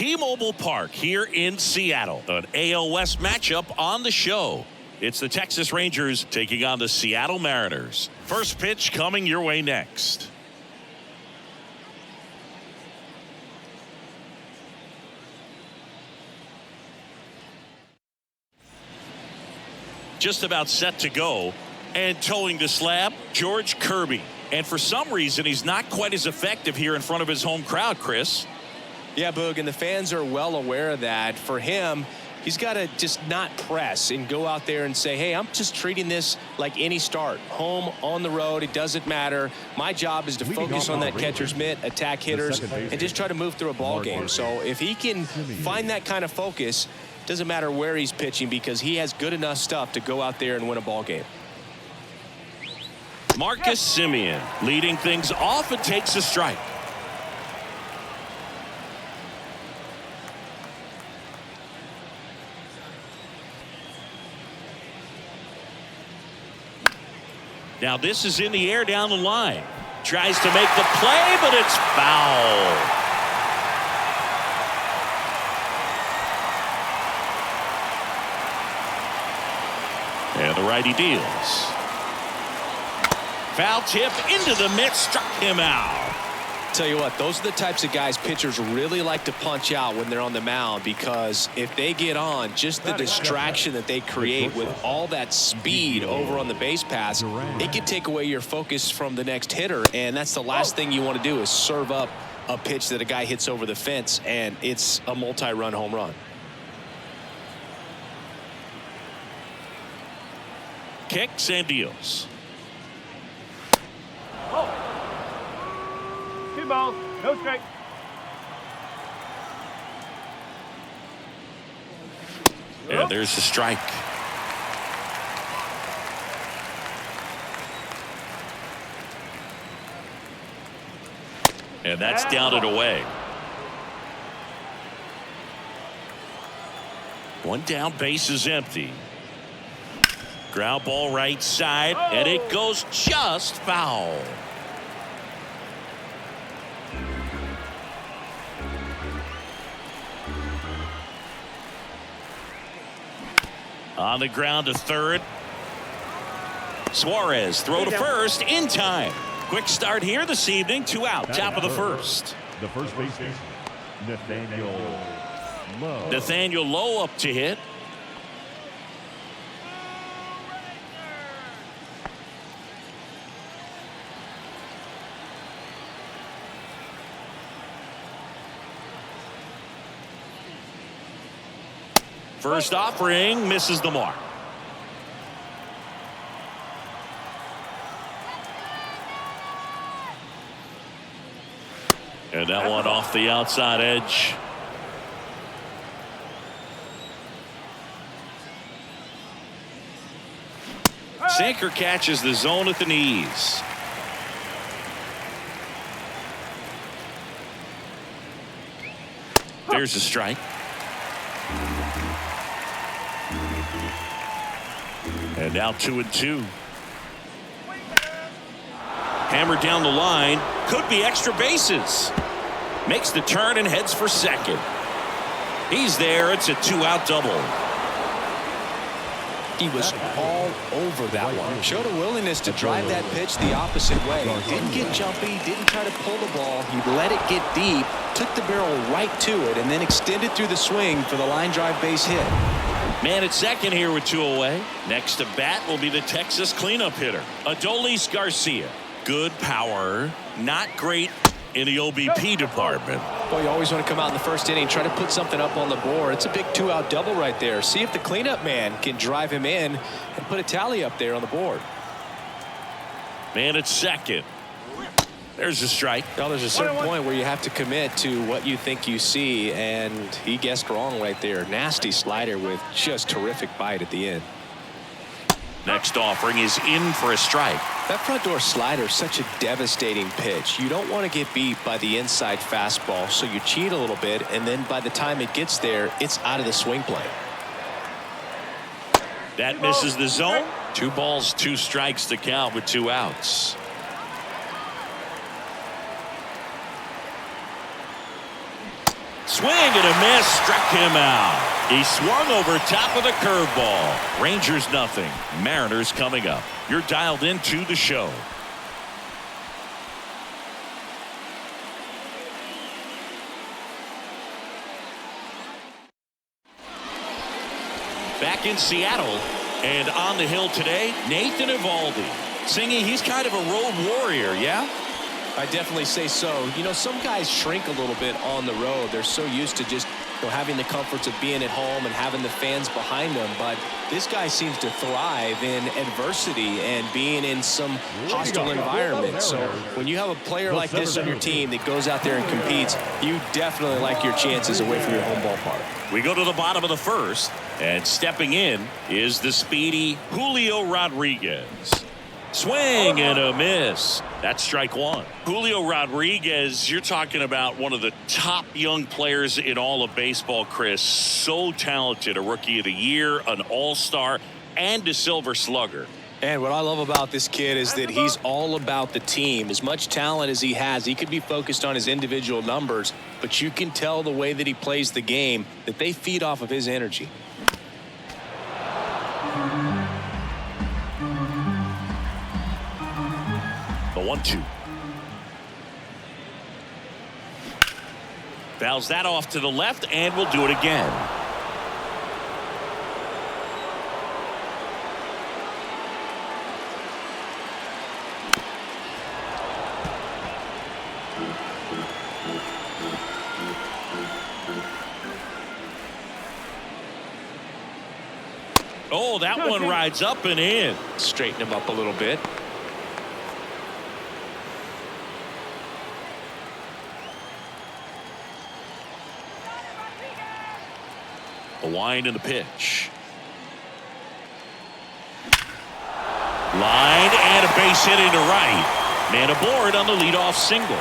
T-Mobile Park here in Seattle. An AL West matchup on the show. It's the Texas Rangers taking on the Seattle Mariners. First pitch coming your way next. Just about set to go, and towing the slab, George Kirby. And for some reason, he's not quite as effective here in front of his home crowd, Chris. Yeah, Boog, and the fans are well aware of that. For him, he's got to just not press and go out there and say, hey, I'm just treating this like any start. Home, on the road, it doesn't matter. My job is to focus on that catcher's mitt, attack hitters, and just try to move through a ball game. So if he can find that kind of focus, doesn't matter where he's pitching because he has good enough stuff to go out there and win a ball game. Marcus Semien leading things off and takes a strike. Now this is in the air down the line. Tries to make the play, but it's foul. And the righty deals. Foul tip into the mitt, struck him out. Tell you what, those are the types of guys pitchers really like to punch out when they're on the mound, because if they get on, just the distraction that they create with all that speed over on the base pass, it can take away your focus from the next hitter, and that's the last thing you want to do is serve up a pitch that a guy hits over the fence and it's a multi-run home run. Kicks and deals. Two balls, no strike. And there's the strike. And that's down and away. One down, base is empty. Ground ball right side, and it goes just foul. On the ground to third. Suarez throw to first in time. Quick start here this evening. 2 out, top of the first. The first baseman, Nathaniel Lowe up to hit. First offering misses the mark. And that one off the outside edge. Sinker catches the zone at the knees. There's a strike. And now 2-2. Hammered down the line. Could be extra bases. Makes the turn and heads for second. He's there. It's a 2-out double. He was all over that one. Showed a willingness to drive that pitch the opposite way. Didn't get jumpy, didn't try to pull the ball. He let it get deep, took the barrel right to it, and then extended through the swing for the line drive base hit. Man at second here with 2 away. Next to bat will be the Texas cleanup hitter, Adolis Garcia. Good power, not great in the OBP department. Well, you always want to come out in the first inning, try to put something up on the board. It's a big 2-out double right there. See if the cleanup man can drive him in and put a tally up there on the board. Man at second. There's a strike. Well, there's a certain point where you have to commit to what you think you see, and he guessed wrong right there. Nasty slider with just terrific bite at the end. Next offering is in for a strike. That front door slider is such a devastating pitch. You don't want to get beat by the inside fastball, so you cheat a little bit, and then by the time it gets there, it's out of the swing plane. That misses the zone. 2 balls, 2 strikes to count with 2 outs. Swing and a miss, struck him out. He swung over top of the curveball. Rangers nothing. Mariners coming up. You're dialed into the show. Back in Seattle and on the hill today, Nathan Eovaldi singing he's kind of a road warrior, yeah? I definitely say so. You know, some guys shrink a little bit on the road. They're so used to just having the comforts of being at home and having the fans behind them. But this guy seems to thrive in adversity and being in some hostile environment. So when you have a player like this on your team that goes out there and competes, you definitely like your chances away from your home ballpark. We go to the bottom of the first, and stepping in is the speedy Julio Rodriguez. Swing and a miss. That's strike one. Julio Rodriguez, you're talking about one of the top young players in all of baseball, Chris. So talented, a rookie of the year, an all-star, and a silver slugger. And what I love about this kid is that he's all about the team. As much talent as he has, he could be focused on his individual numbers, but you can tell the way that he plays the game that they feed off of his energy. The 1-2. Fouls that off to the left, and we'll do it again. Oh, that one rides up and in. Straighten him up a little bit. A wind and the pitch. Line and a base hit into right. Man aboard on the leadoff single.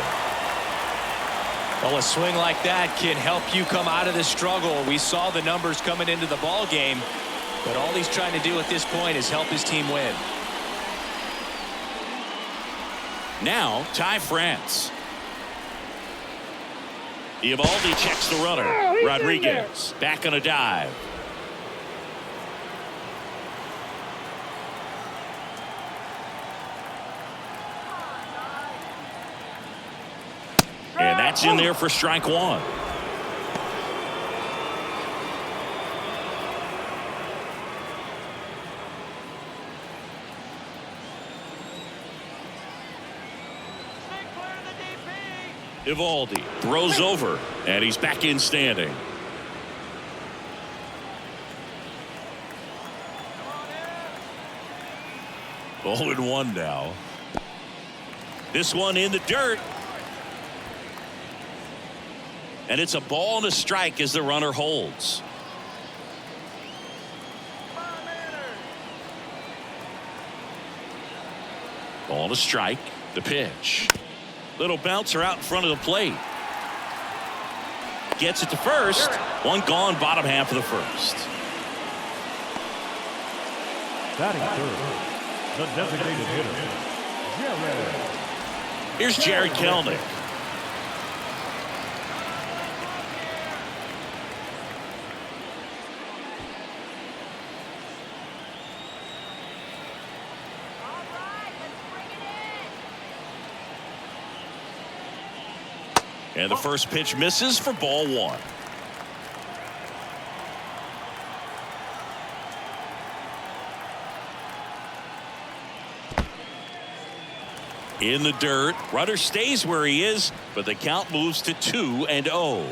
Well, a swing like that can help you come out of the struggle. We saw the numbers coming into the ball game, but all he's trying to do at this point is help his team win. Now, Ty France. Eovaldi checks the runner. Rodriguez back on a dive. And that's in there for strike one. Eovaldi throws over, and he's back in standing. Oh, and 1 now. This one in the dirt. And it's a ball and a strike as the runner holds. Ball and a strike. The pitch. Little bouncer out in front of the plate. Gets it to first. One gone, bottom half of the first. Batting third, the designated hitter, Jared. Here's Jared Kelenic. And the first pitch misses for ball one. In the dirt. Runner stays where he is, but the count moves to 2-0.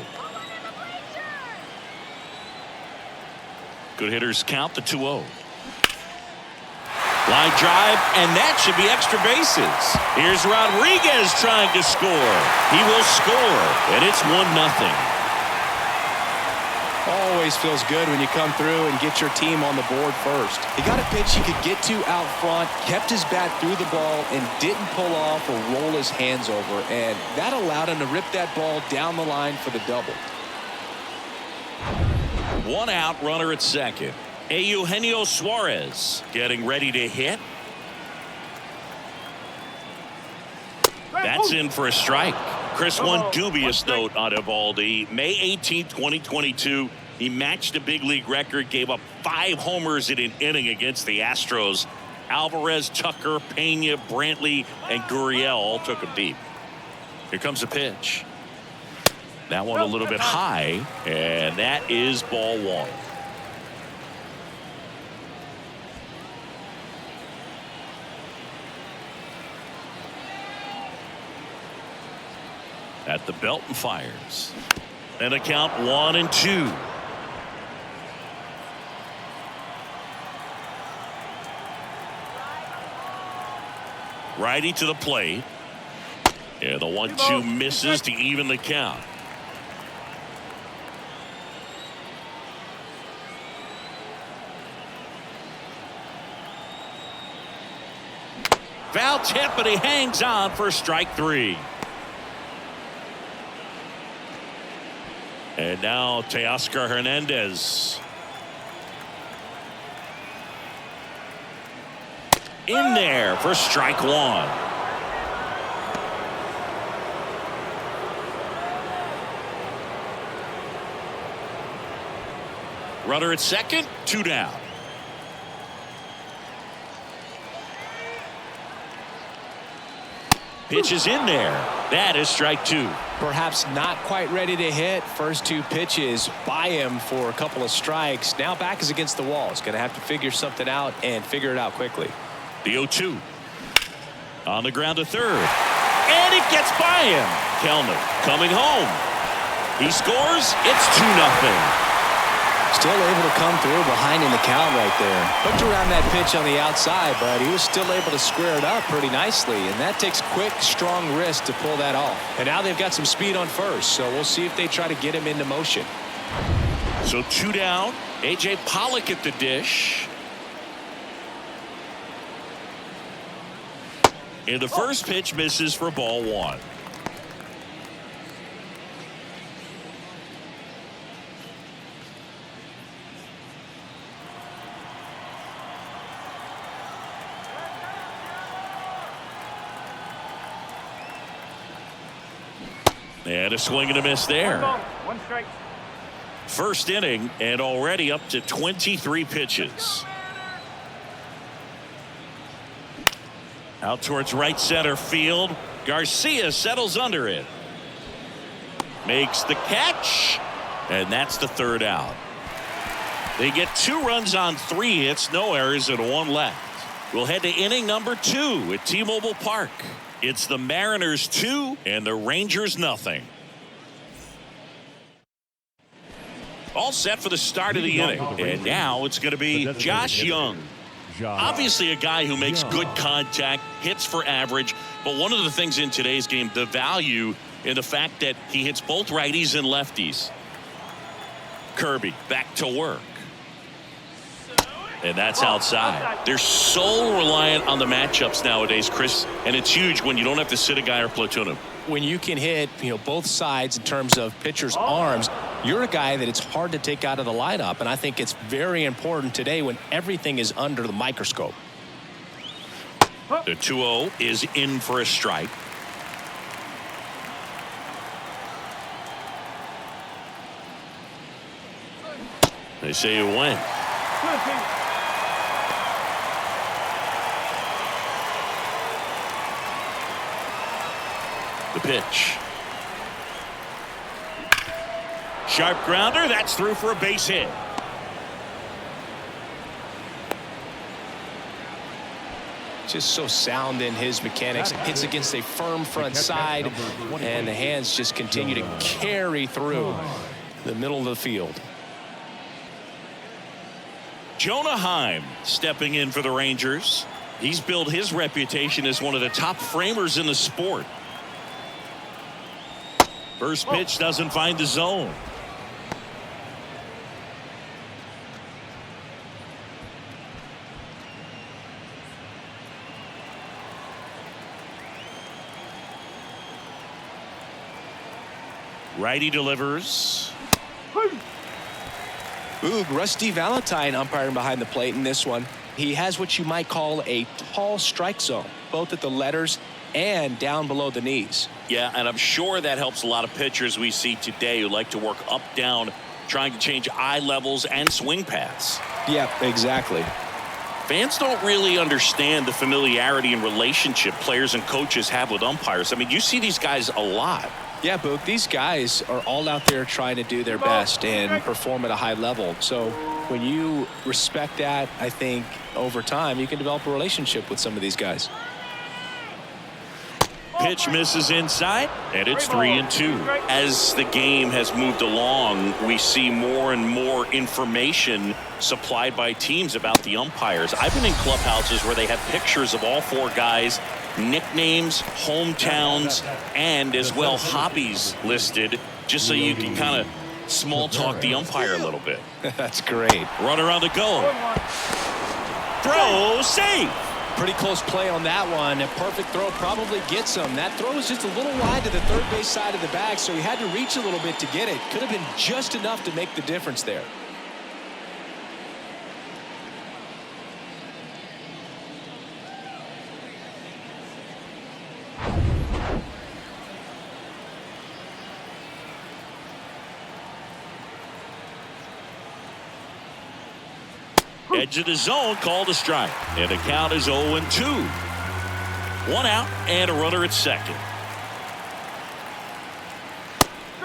Good hitters count the 2-0. Line drive, and that should be extra bases. Here's Rodriguez trying to score. He will score, and it's 1-0. Always feels good when you come through and get your team on the board first. He got a pitch he could get to out front, kept his bat through the ball, and didn't pull off or roll his hands over, and that allowed him to rip that ball down the line for the double. 1 out, runner at second. Eugenio Suarez getting ready to hit. That's in for a strike. Chris, one dubious note on Eovaldi. May 18, 2022, he matched a big league record, gave up 5 homers in an inning against the Astros. Alvarez, Tucker, Pena, Brantley, and Gurriel all took him deep. Here comes the pitch. That one a little bit high, and that is ball 1. At the belt and fires. And a count 1-2. Righty to the plate. And the 1-2 misses to even the count. Foul tip, but he hangs on for strike 3. And now Teoscar Hernandez. In there for strike 1. Runner at second, 2 down. Pitch is in there. That is strike 2. Perhaps not quite ready to hit. First 2 pitches by him for a couple of strikes. Now back is against the wall. He's going to have to figure something out and figure it out quickly. The 0-2. On the ground to third. And it gets by him. Kelman coming home. He scores. It's 2-0. Still able to come through behind in the count right there. Hooked around that pitch on the outside, but he was still able to square it up pretty nicely. And that takes quick, strong wrist to pull that off. And now they've got some speed on first, so we'll see if they try to get him into motion. So 2 down. A.J. Pollock at the dish. And the first pitch misses for ball 1. And a swing and a miss there. 1 strike. First inning and already up to 23 pitches. Out towards right center field. Garcia settles under it. Makes the catch. And that's the 3rd out. They get 2 runs on 3 hits, no errors, and 1 left. We'll head to inning number 2 at T-Mobile Park. It's the Mariners 2 and the Rangers nothing. All set for the start of the inning. And now it's going to be Josh Young. Obviously a guy who makes good contact, hits for average. But one of the things in today's game, the value in the fact that he hits both righties and lefties. Kirby back to work. And that's outside. They're so reliant on the matchups nowadays, Chris, and it's huge when you don't have to sit a guy or platoon him. When you can hit, both sides in terms of pitchers' arms, you're a guy that it's hard to take out of the lineup, and I think it's very important today when everything is under the microscope. The 2-0 is in for a strike. They say it went. The pitch. Sharp grounder. That's through for a base hit. Just so sound in his mechanics. Hits against a firm front side, and the hands just continue to carry through the middle of the field. Jonah Heim stepping in for the Rangers. He's built his reputation as one of the top framers in the sport. First pitch doesn't find the zone. Righty delivers. Boog, Rusty Valentine umpiring behind the plate in this one. He has what you might call a tall strike zone, both at the letters and down below the knees. Yeah, and I'm sure that helps a lot of pitchers we see today who like to work up, down, trying to change eye levels and swing paths. Yeah, exactly. Fans don't really understand the familiarity and relationship players and coaches have with umpires. I mean, you see these guys a lot. Yeah, Boog, these guys are all out there trying to do their best and perform at a high level. So when you respect that, I think over time you can develop a relationship with some of these guys. Pitch misses inside, and it's 3-2. As the game has moved along, we see more and more information supplied by teams about the umpires. I've been in clubhouses where they have pictures of all four guys, nicknames, hometowns, and as well hobbies listed, just so you can kind of small talk the umpire a little bit. That's great. Runner on the go. Throw, save. Pretty close play on that one. A perfect throw probably gets him. That throw was just a little wide to the third base side of the bag, so he had to reach a little bit to get it. Could have been just enough to make the difference there. Edge of the zone, called a strike. And the count is 0-2. One out and a runner at second.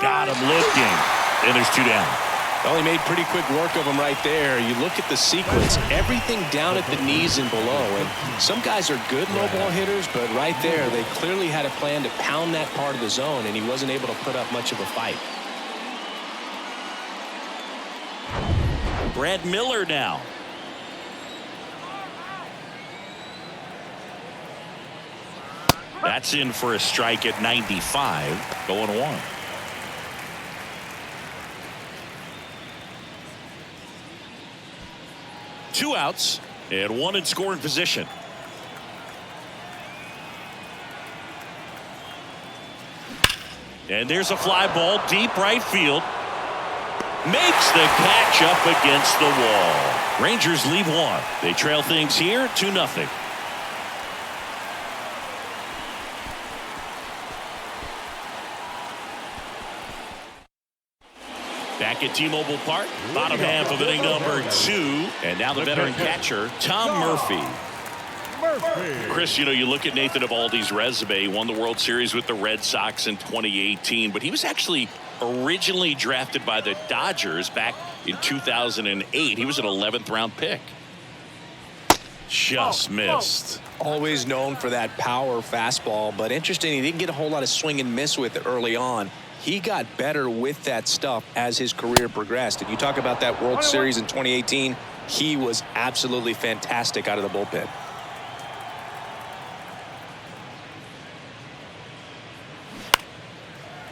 Got him looking. And there's two down. Well, he made pretty quick work of him right there. You look at the sequence, everything down at the knees and below. And some guys are good low ball hitters, but right there, they clearly had a plan to pound that part of the zone, and he wasn't able to put up much of a fight. Brad Miller now. That's in for a strike at 95, going 1. Two outs and one in scoring position. And there's a fly ball deep right field. Makes the catch up against the wall. Rangers leave one. They trail things here 2-0. Back at T-Mobile Park, bottom half of inning number 2. And now the veteran catcher, Tom Murphy. Chris, you know, you look at Nathan Eovaldi's resume. He won the World Series with the Red Sox in 2018, but he was actually originally drafted by the Dodgers back in 2008. He was an 11th round pick. Just missed. Always known for that power fastball, but interesting, he didn't get a whole lot of swing and miss with it early on. He got better with that stuff as his career progressed. If you talk about that World Series in 2018, he was absolutely fantastic out of the bullpen.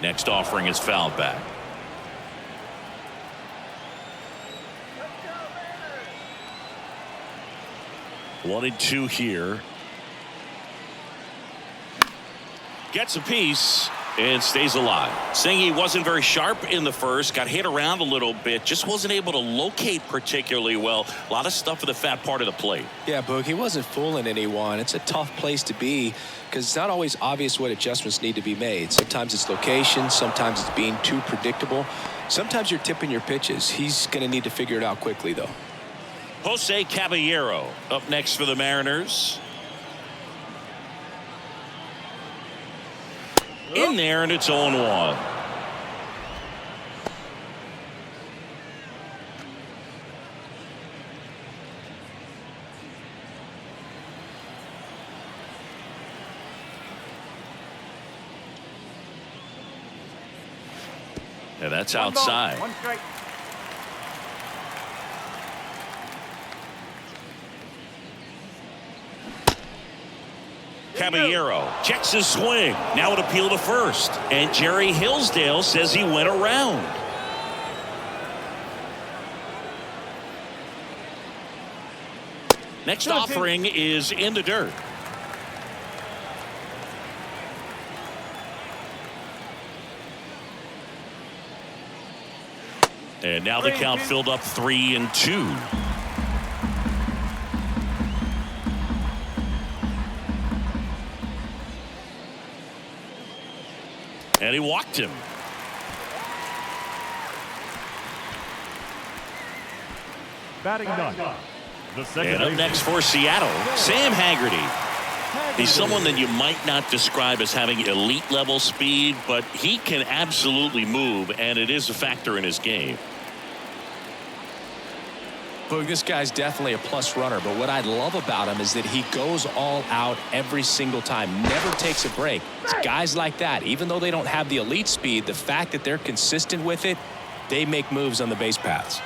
Next offering is fouled back. One and two here. Gets a piece and stays alive. Saying he wasn't very sharp in the first, got hit around a little bit, just wasn't able to locate particularly well. A lot of stuff for the fat part of the plate. Yeah, Boog, he wasn't fooling anyone. It's a tough place to be because it's not always obvious what adjustments need to be made. Sometimes it's location, sometimes it's being too predictable. Sometimes you're tipping your pitches. He's going to need to figure it out quickly, though. Jose Caballero up next for the Mariners. In there, and it's 0-1. And that's outside. One strike. Caballero checks his swing. Now an appeal to first. And Jerry Hillsdale says he went around. Next offering is in the dirt. And now the count filled up 3-2. And he walked him. Batting ninth, the second And up baseman, next for Seattle, Sam Haggerty. He's someone that you might not describe as having elite level speed, but he can absolutely move, and it is a factor in his game. Look, this guy's definitely a plus runner, but what I love about him is that he goes all out every single time, never takes a break. It's guys like that, even though they don't have the elite speed, the fact that they're consistent with it, they make moves on the base paths.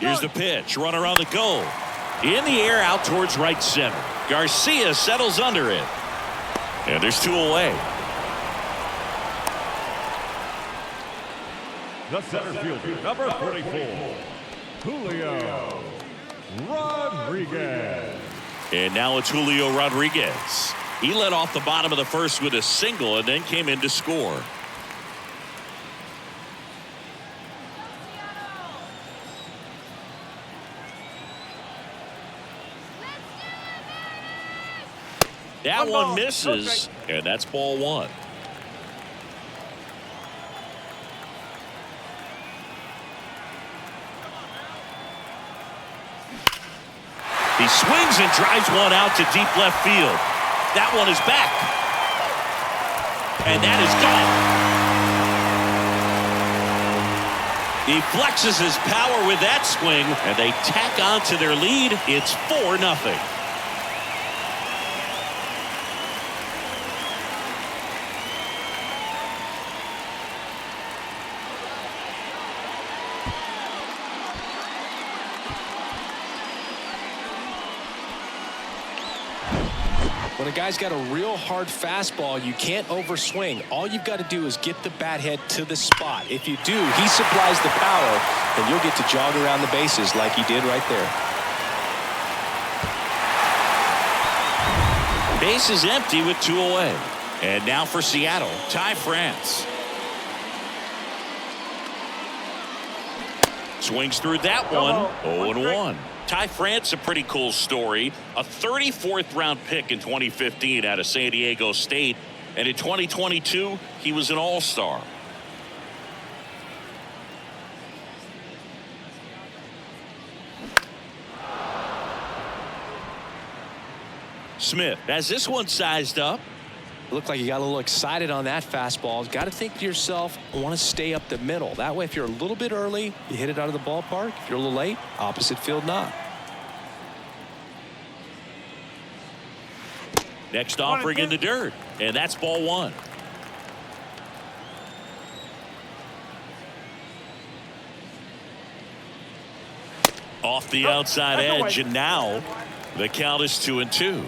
Here's the pitch. Runner on the goal. In the air out towards right center. Garcia settles under it. And there's 2 away. the center fielder, number 44, Julio Rodriguez. And now it's Julio Rodriguez. He led off the bottom of the first with a single and then came in to score. That one misses, and that's ball 1. He swings and drives one out to deep left field. That one is back. And that is gone. He flexes his power with that swing, and they tack on to their lead. It's 4-0. When a guy's got a real hard fastball, you can't overswing. All you've got to do is get the bat head to the spot. If you do, he supplies the power, and you'll get to jog around the bases like he did right there. Base is empty with 2 away. And now for Seattle, Ty France. Swings through that one. 0-1. Ty France, a pretty cool story. A 34th round pick in 2015 out of San Diego State. And in 2022, he was an all-star. Smith has this one sized up. Looked like you got a little excited on that fastball. Got to think to yourself, I want to stay up the middle. That way, if you're a little bit early, you hit it out of the ballpark. If you're a little late, opposite field knock. Next offering in the dirt, and that's ball 1. Off the outside edge, and now the count is 2-2.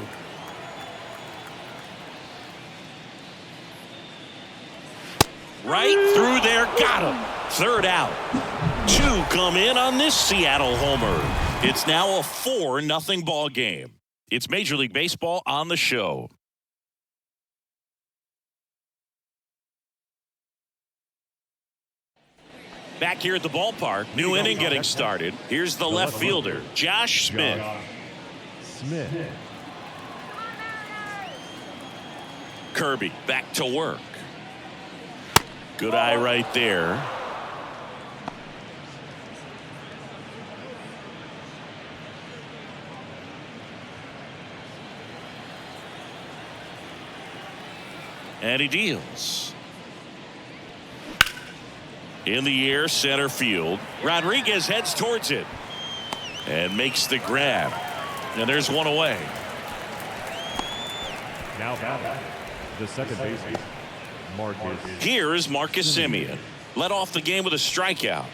Right through there, got him. Third out. 2 come in on this Seattle homer. It's now a 4-0 ball game. It's Major League Baseball on the show. Back here at the ballpark, new inning getting started. Here's the left fielder, Josh Smith. Kirby back to work. Good eye right there. And he deals. In the air, center field. Rodriguez heads towards it and makes the grab. And there's 1 away. Now batting, the second baseman, Marcus. Here is Marcus Semien. Led off the game with a strikeout.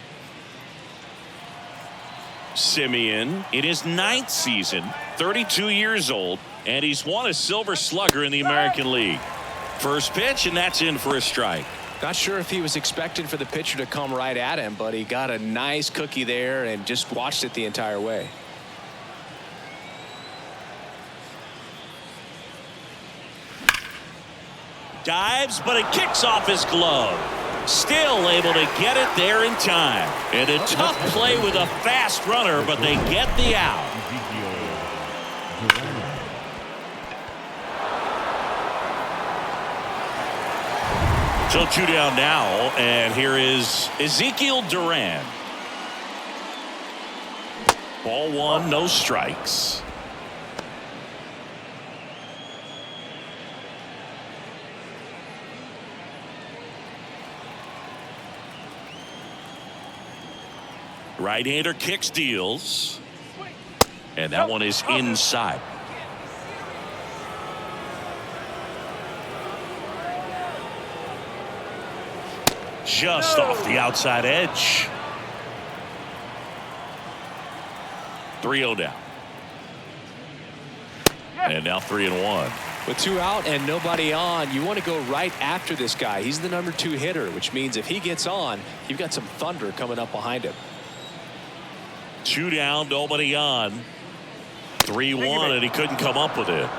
Semien in his 9th season, 32 years old, and he's won a Silver Slugger in the American League. First pitch, and that's in for a strike. Not sure if he was expecting for the pitcher to come right at him, but he got a nice cookie there and just watched it the entire way. Dives, but it kicks off his glove. Still able to get it there in time. And a tough play with a fast runner, but they get the out. So 2 down now, and here is Ezekiel Duran. Ball 1, no strikes. Right-hander kicks, deals. And that one is inside. Just off the outside edge. 3-0 down. And now 3-1. With 2 out and nobody on, you want to go right after this guy. He's the number 2 hitter, which means if he gets on, you've got some thunder coming up behind him. 2 down, nobody on. 3-1, and he couldn't come up with it.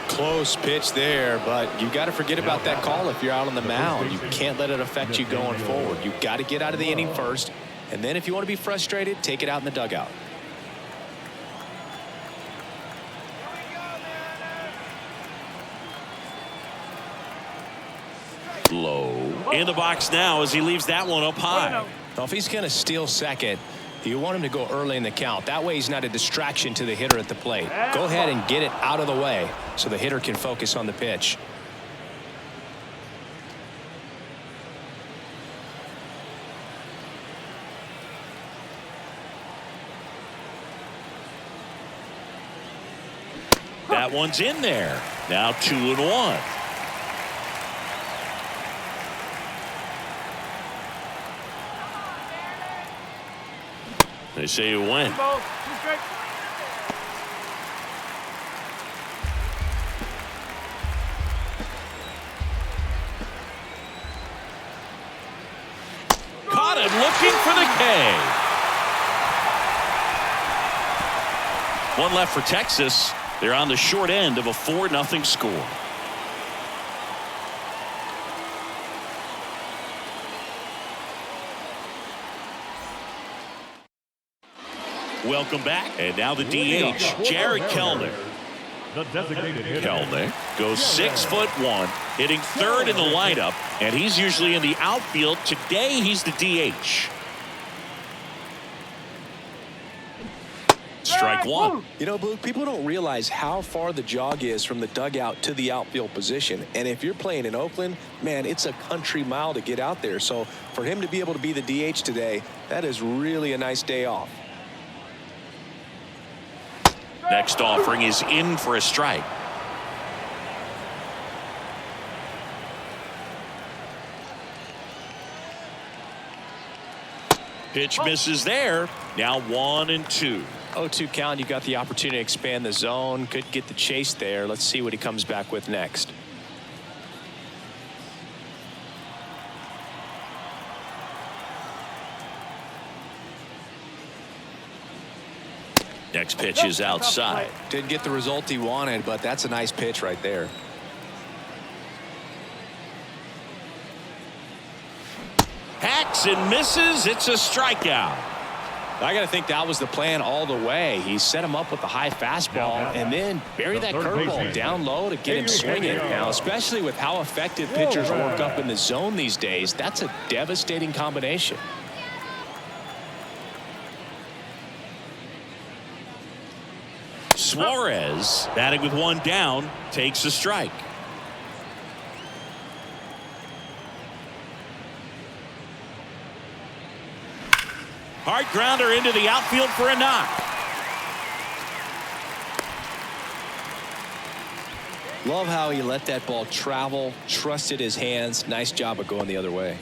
Close pitch there, but you got to forget about that call if you're out on the mound. You can't let it affect you going forward. You got to get out of the inning first, and then if you want to be frustrated, take it out in the dugout. Low in the box now as he leaves that one up high. Well, if he's going to steal second, you want him to go early in the count. That way he's not a distraction to the hitter at the plate. Go ahead and get it out of the way so the hitter can focus on the pitch. That one's in there. Now 2-1. They say you win. Caught it looking for the K. One left for Texas. They're on the short end of a 4-0 score. Welcome back. And now the DH, Jared Kellner. The designated hitter. Kellner goes 6'1", hitting third in the lineup, and he's usually in the outfield. Today he's the DH. Strike 1. You know, Blue, people don't realize how far the jog is from the dugout to the outfield position. And if you're playing in Oakland, man, it's a country mile to get out there. So for him to be able to be the DH today, that is really a nice day off. Next offering is in for a strike. Pitch misses there. Now 1-2. 0-2 count. You got the opportunity to expand the zone. Could get the chase there. Let's see what he comes back with next. Next pitch is outside. Didn't get the result he wanted, but that's a nice pitch right there. Hacks and misses. It's a strikeout. I got to think that was the plan all the way. He set him up with the high fastball and then bury that curveball down low to get him swinging. Now, especially with how effective pitchers work up in the zone these days, that's a devastating combination. Suarez, batting with 1 down, takes a strike. Hard grounder into the outfield for a knock. Love how he let that ball travel, trusted his hands. Nice job of going the other way.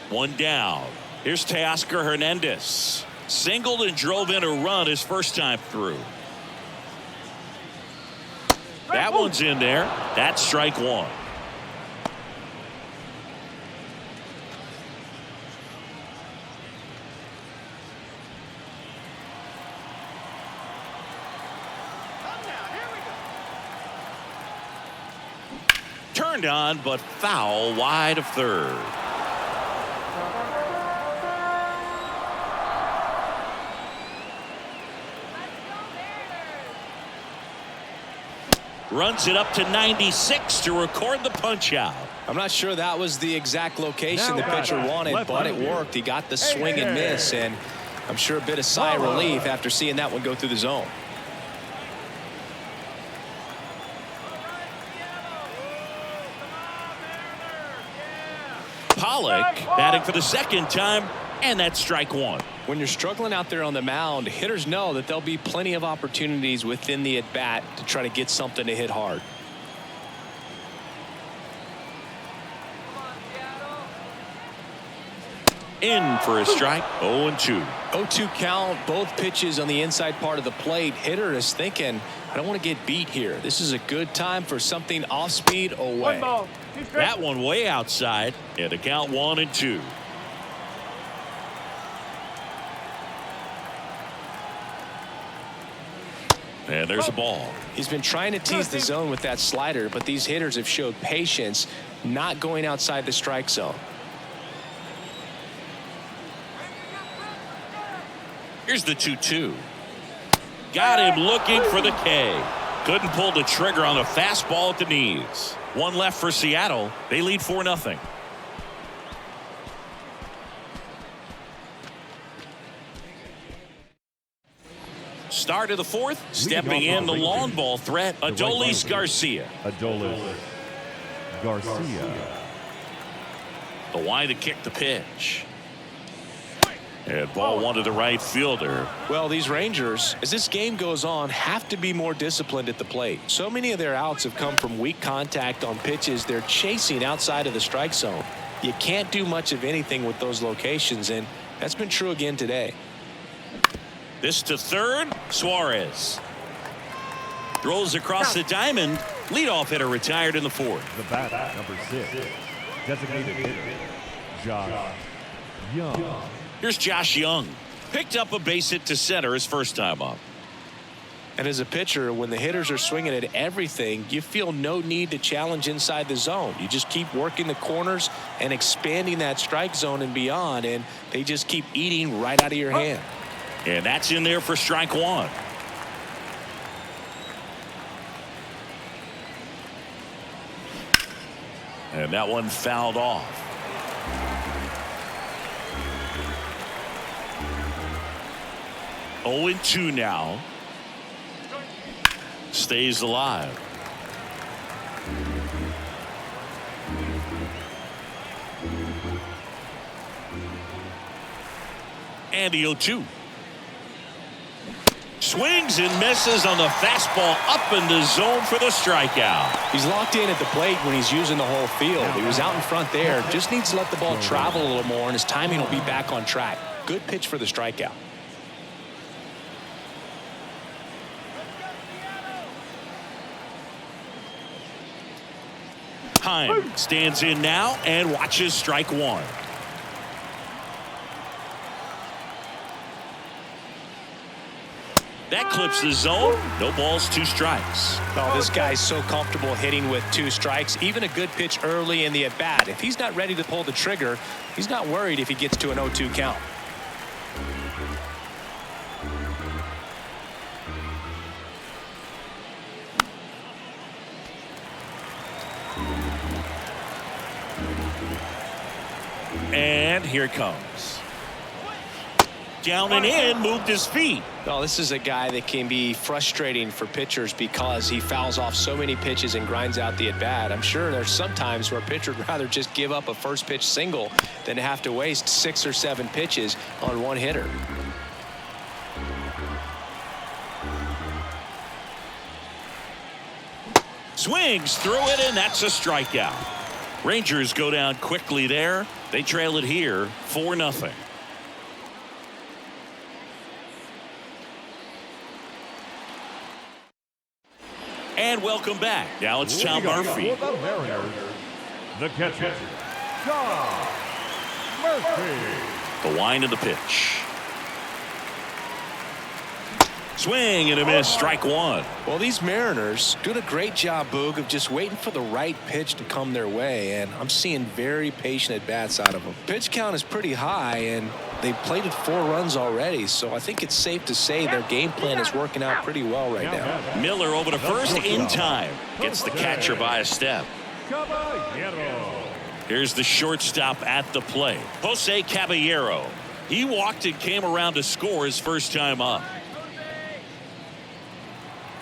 One down. Here's Teoscar Hernandez. Singled and drove in a run his first time through. That one's in there. That's strike 1. Turned on, but foul wide of third. runs it up to 96 to record the punch out. I'm not sure that was the exact location the pitcher wanted, but it worked. He got the swing and miss, and I'm sure a bit of sigh of relief after seeing that one go through the zone. Pollock batting for the second time, and that's strike one. When you're struggling out there on the mound, hitters know that there'll be plenty of opportunities within the at-bat to try to get something to hit hard. In for a strike. 0-2. 0-2 count, both pitches on the inside part of the plate. Hitter is thinking, I don't want to get beat here. This is a good time for something off speed away. That one way outside, and the count 1-2. And there's a ball. He's been trying to tease the zone with that slider, but these hitters have showed patience, not going outside the strike zone. Here's the 2-2. Got him looking for the K. Couldn't pull the trigger on the fastball at the knees. One left for Seattle. They lead 4-0. Start of the fourth. Stepping in the long ball threat, Adolis Garcia. Adolis Garcia. The wide to kick the pitch. And ball one to the right fielder. Well, these Rangers, as this game goes on, have to be more disciplined at the plate. So many of their outs have come from weak contact on pitches they're chasing outside of the strike zone. You can't do much of anything with those locations, and that's been true again today. This to third. Suarez throws across the diamond. Leadoff hitter retired in the fourth. The bat, number 6. Designated hitter, Josh Young. Here's Josh Young. Picked up a base hit to center his first time up. And as a pitcher, when the hitters are swinging at everything, you feel no need to challenge inside the zone. You just keep working the corners and expanding that strike zone and beyond, and they just keep eating right out of your hand. And that's in there for strike one. And that one fouled off. Oh, 0-2 now. Stays alive. And the 0-2. Swings and misses on the fastball up in the zone for the strikeout. He's locked in at the plate when he's using the whole field. He was out in front there. Just needs to let the ball travel a little more, and his timing will be back on track. Good pitch for the strikeout. Time stands in now and watches strike one. That clips the zone. No balls, 2 strikes. Oh, this guy's so comfortable hitting with 2 strikes. Even a good pitch early in the at-bat. If he's not ready to pull the trigger, he's not worried if he gets to an 0-2 count. And here it comes. Down and in, moved his feet. Oh, this is a guy that can be frustrating for pitchers because he fouls off so many pitches and grinds out the at-bat. I'm sure there's some times where a pitcher would rather just give up a first pitch single than to have to waste 6 or 7 pitches on one hitter. Swings through it, and that's a strikeout. Rangers go down quickly there. They trail it here 4-0. And welcome back. Now it's Tom Murphy. For the Mariners, the catcher, Tom Murphy. The wind of the pitch. Swing and a miss, strike one. Well, these Mariners doing a great job, Boog, of just waiting for the right pitch to come their way, and I'm seeing very patient at-bats out of them. Pitch count is pretty high, and they've played it 4 runs already, so I think it's safe to say their game plan is working out pretty well right now. Miller over to first in time. Gets the catcher by a step. Here's the shortstop at the plate, Jose Caballero. He walked and came around to score his first time up.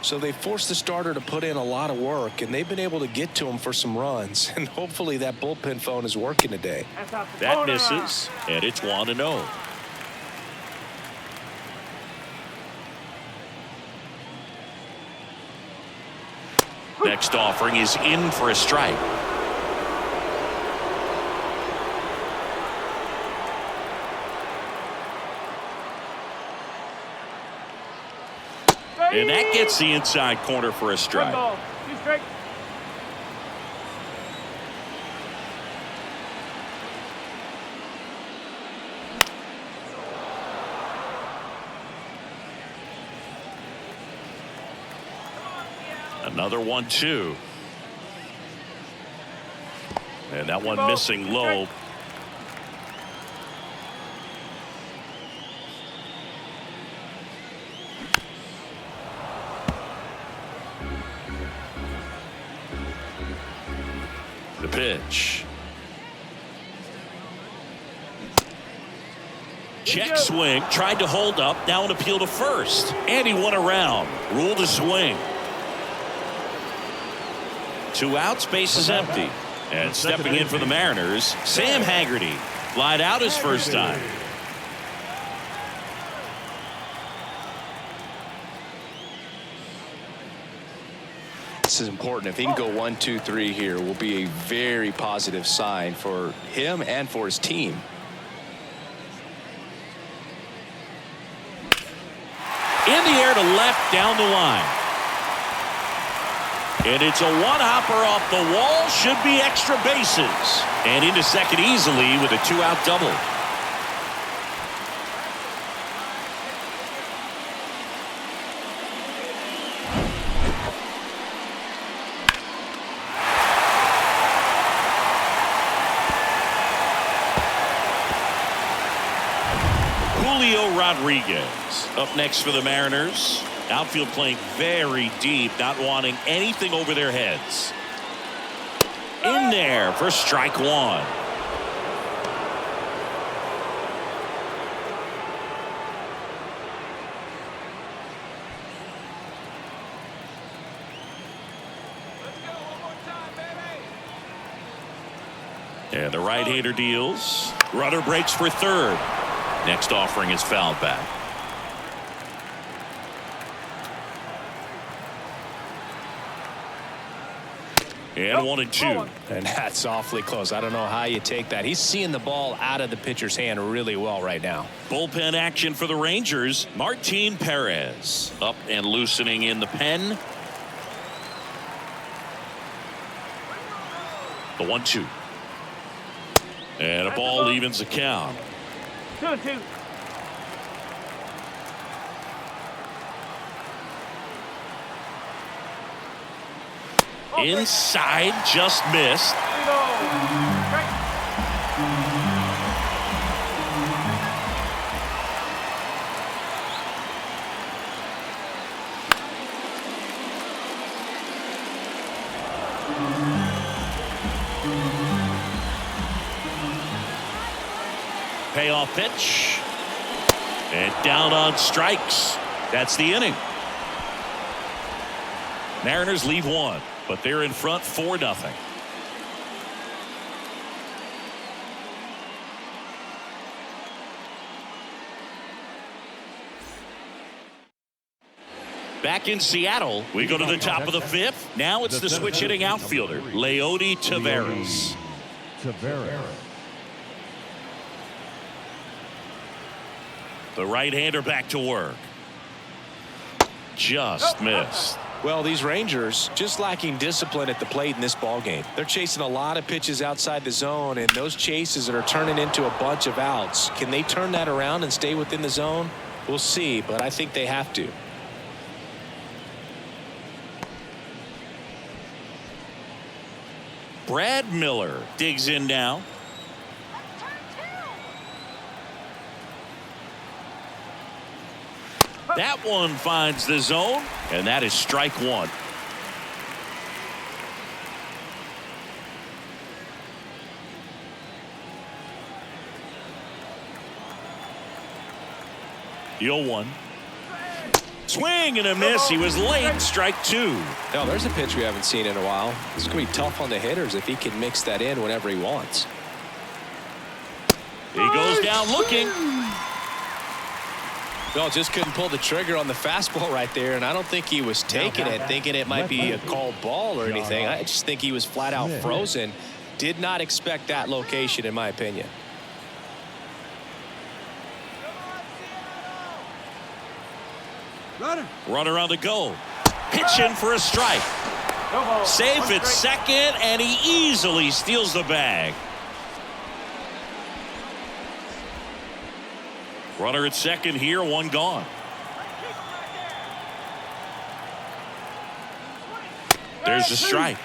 So they forced the starter to put in a lot of work, and they've been able to get to him for some runs. And hopefully that bullpen phone is working today. That misses, and it's 1-0. Next offering is in for a strike. And that gets the inside corner for a strike. Another 1-2. And that one missing low. The pitch. Check swing. Tried to hold up. Now an appeal to first. And he went around. Ruled a swing. 2 outs. Base is empty. And stepping in for the Mariners, Sam Haggerty. Flied out his first time. This is important. If he can go 1, 2, 3 here, will be a very positive sign for him and for his team. In the air to left down the line. And it's a one-hopper off the wall. Should be extra bases. And into second easily with a 2-out double. Rodriguez up next for the Mariners. Outfield playing very deep, not wanting anything over their heads. In there for strike 1. And the right-hander deals. Rudder breaks for third. Next offering is fouled back. And 1-2. And that's awfully close. I don't know how you take that. He's seeing the ball out of the pitcher's hand really well right now. Bullpen action for the Rangers. Martin Perez up and loosening in the pen. The 1-2. And a ball evens the count. 2-2. Inside, just missed. Payoff pitch. And down on strikes. That's the inning. Mariners leave 1, but they're in front 4-0. Back in Seattle, we go to the top of the 5th. Now it's the switch hitting outfielder, Leody Taveras. The right-hander back to work. Just missed. Well, these Rangers just lacking discipline at the plate in this ball game. They're chasing a lot of pitches outside the zone, and those chases that are turning into a bunch of outs. Can they turn that around and stay within the zone? We'll see, but I think they have to. Brad Miller digs in now. That one finds the zone, and that is strike one. The 0-1. Swing and a miss. He was late. Strike two. No, there's a pitch we haven't seen in a while. It's going to be tough on the hitters if he can mix that in whenever he wants. He goes down looking. No, just couldn't pull the trigger on the fastball right there, and I don't think he was taking it, thinking it might be a called ball or anything. I just think he was flat out frozen. Did not expect that location, in my opinion. Runner on the go. Pitching for a strike. Safe at second, and he easily steals the bag. Runner at second here, one gone. There's a strike.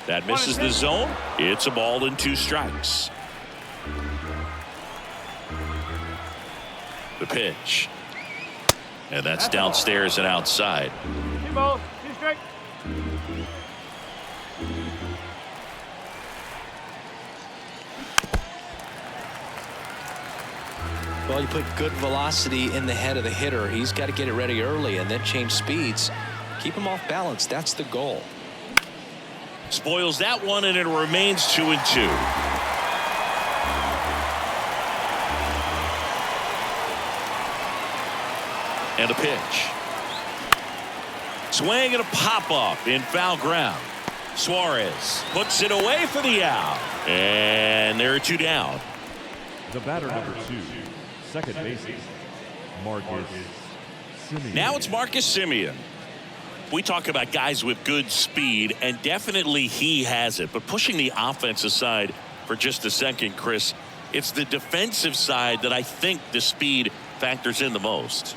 That misses the zone. It's a ball and two strikes. The pitch. And that's downstairs and outside. 2 balls, 2 strikes. Well, you put good velocity in the head of the hitter. He's got to get it ready early and then change speeds. Keep him off balance. That's the goal. Spoils that one, and it remains 2-2. And a pitch. Swing and a pop-up in foul ground. Suarez puts it away for the out. And there are two down. The batter number 2, second baseman, Marcus Semien. Now it's Marcus Semien. We talk about guys with good speed, and definitely he has it. But pushing the offense aside for just a second, Chris, it's the defensive side that I think the speed factors in the most.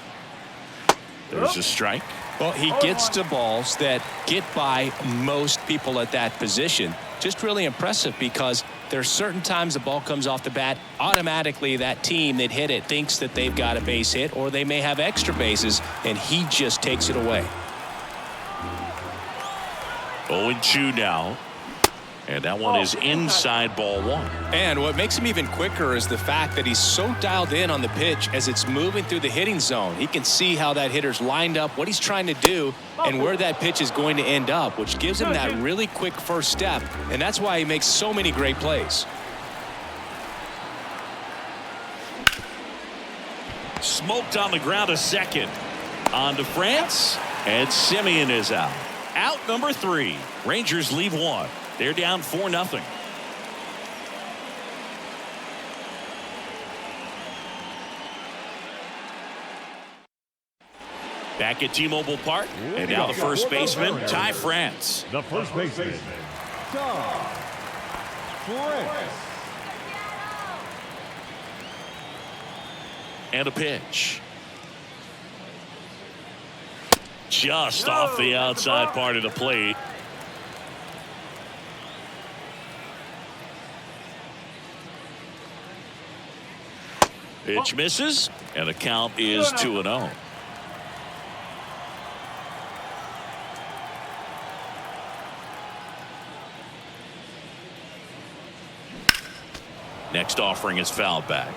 There's a strike. Well, he gets to balls that get by most people at that position. Just really impressive because there's certain times the ball comes off the bat, automatically that team that hit it thinks that they've got a base hit, or they may have extra bases, and he just takes it away. 0-2 now. And that one is inside ball one. And what makes him even quicker is the fact that he's so dialed in on the pitch as it's moving through the hitting zone. He can see how that hitter's lined up, what he's trying to do, and where that pitch is going to end up, which gives him that really quick first step. And that's why he makes so many great plays. Smoked on the ground a second. On to France, and Semien is out. Out number 3. Rangers leave one. They're down 4-0. Back at T-Mobile Park, and now the first baseman, Ty France. The first baseman, Ty France. And a pitch. Just off the outside part of the plate. Pitch misses, and the count is 2-0. Next offering is fouled back.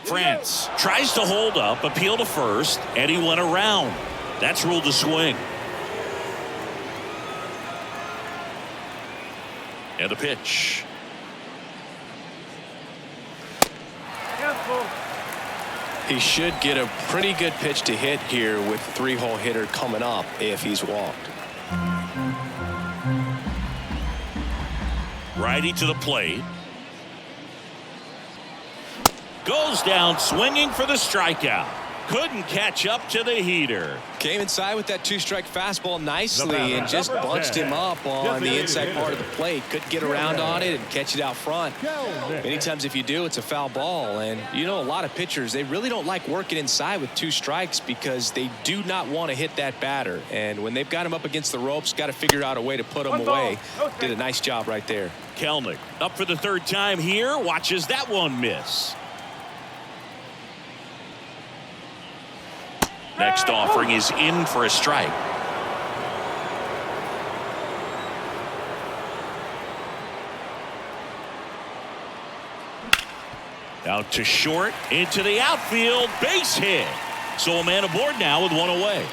France tries to hold up, appeal to first, and he went around. That's ruled a swing. And a pitch. He should get a pretty good pitch to hit here with 3-hole hitter coming up if he's walked. Righty to the plate. Goes down swinging for the strikeout. Couldn't catch up to the heater. Came inside with that two-strike fastball nicely and just bunched him up on the inside part of the plate. Couldn't get around on it and catch it out front. Many times if you do, it's a foul ball. And you know, a lot of pitchers, they really don't like working inside with two strikes because they do not want to hit that batter. And when they've got him up against the ropes, got to figure out a way to put him away. Did a nice job right there. Kelnick up for the third time here. Watches that one miss. Next offering is in for a strike. Out to short, into the outfield, base hit. So a man aboard now with one away.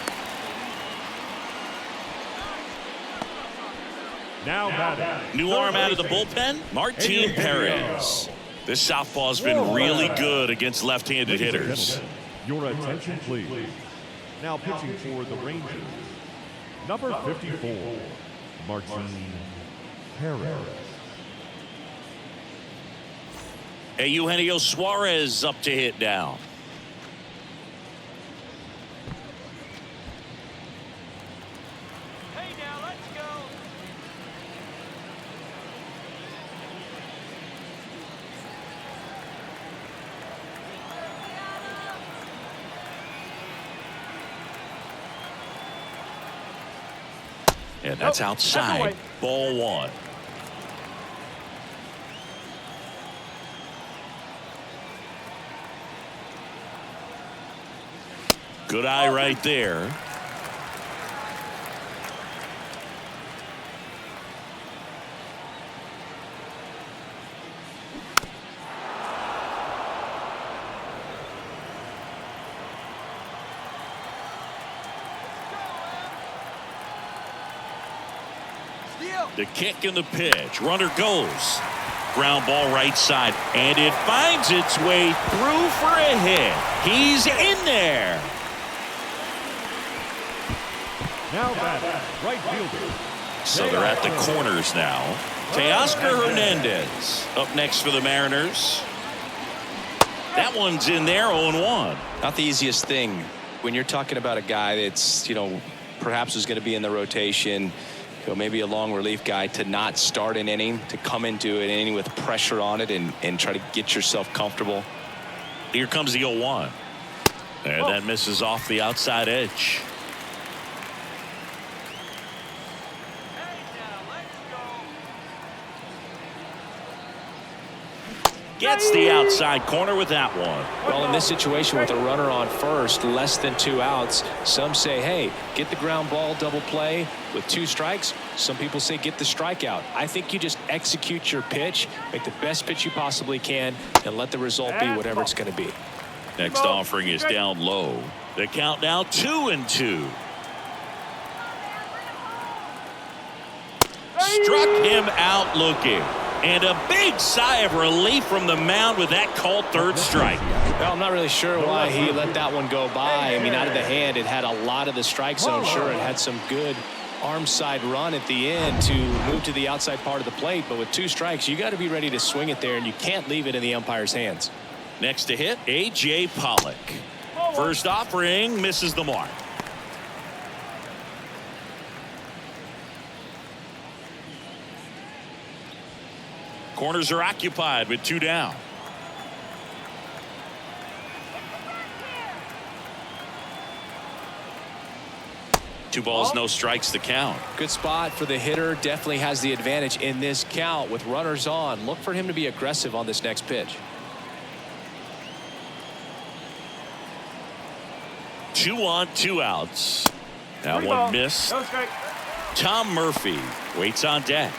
Now batting. New arm out of the bullpen, Martin Perez. This southpaw's been really good against left-handed hitters. Your attention, please. Now pitching for the Rangers, number 54, Martin Perez. Eugenio Suarez up to hit down. Hey, now let's go. And that's outside. Ball one. Good eye right there. The kick and the pitch. Runner goes. Ground ball right side. And it finds its way through for a hit. He's in there. Now batting, right fielder. So they're at the corners now. Teoscar Hernandez up next for the Mariners. That one's in there, 0-1. Not the easiest thing when you're talking about a guy that's, you know, perhaps is going to be in the rotation, you know, maybe a long relief guy, to not start an inning, to come into an inning with pressure on it and try to get yourself comfortable. Here comes the 0-1. And that misses off the outside edge. Gets the outside corner with that one. Well, in this situation with a runner on first, less than 2 outs, some say, hey, get the ground ball double play with 2 strikes. Some people say get the strikeout. I think you just execute your pitch, make the best pitch you possibly can, and let the result be whatever it's going to be. Next offering is down low. The count now 2-2. Struck him out looking. And a big sigh of relief from the mound with that called third strike. Well, I'm not really sure why he let that one go by. I mean, out of the hand, it had a lot of the strike zone. Sure, it had some good arm side run at the end to move to the outside part of the plate. But with 2 strikes, you got to be ready to swing it there, and you can't leave it in the umpire's hands. Next to hit, A.J. Pollock. First offering misses the mark. Corners are occupied with 2 down. Two balls, no strikes to count. Good spot for the hitter. Definitely has the advantage in this count with runners on. Look for him to be aggressive on this next pitch. 2 on, 2 outs. Now one missed. Tom Murphy waits on deck.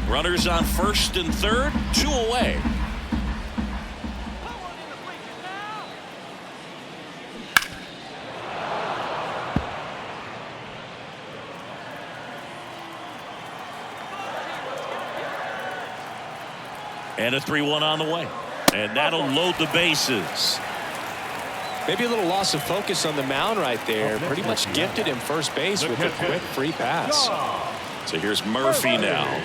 Runners on first and third, 2 away. And a 3-1 on the way. And that'll load the bases. Maybe a little loss of focus on the mound right there. Pretty much gifted him first base with a quick free pass. So here's Murphy now.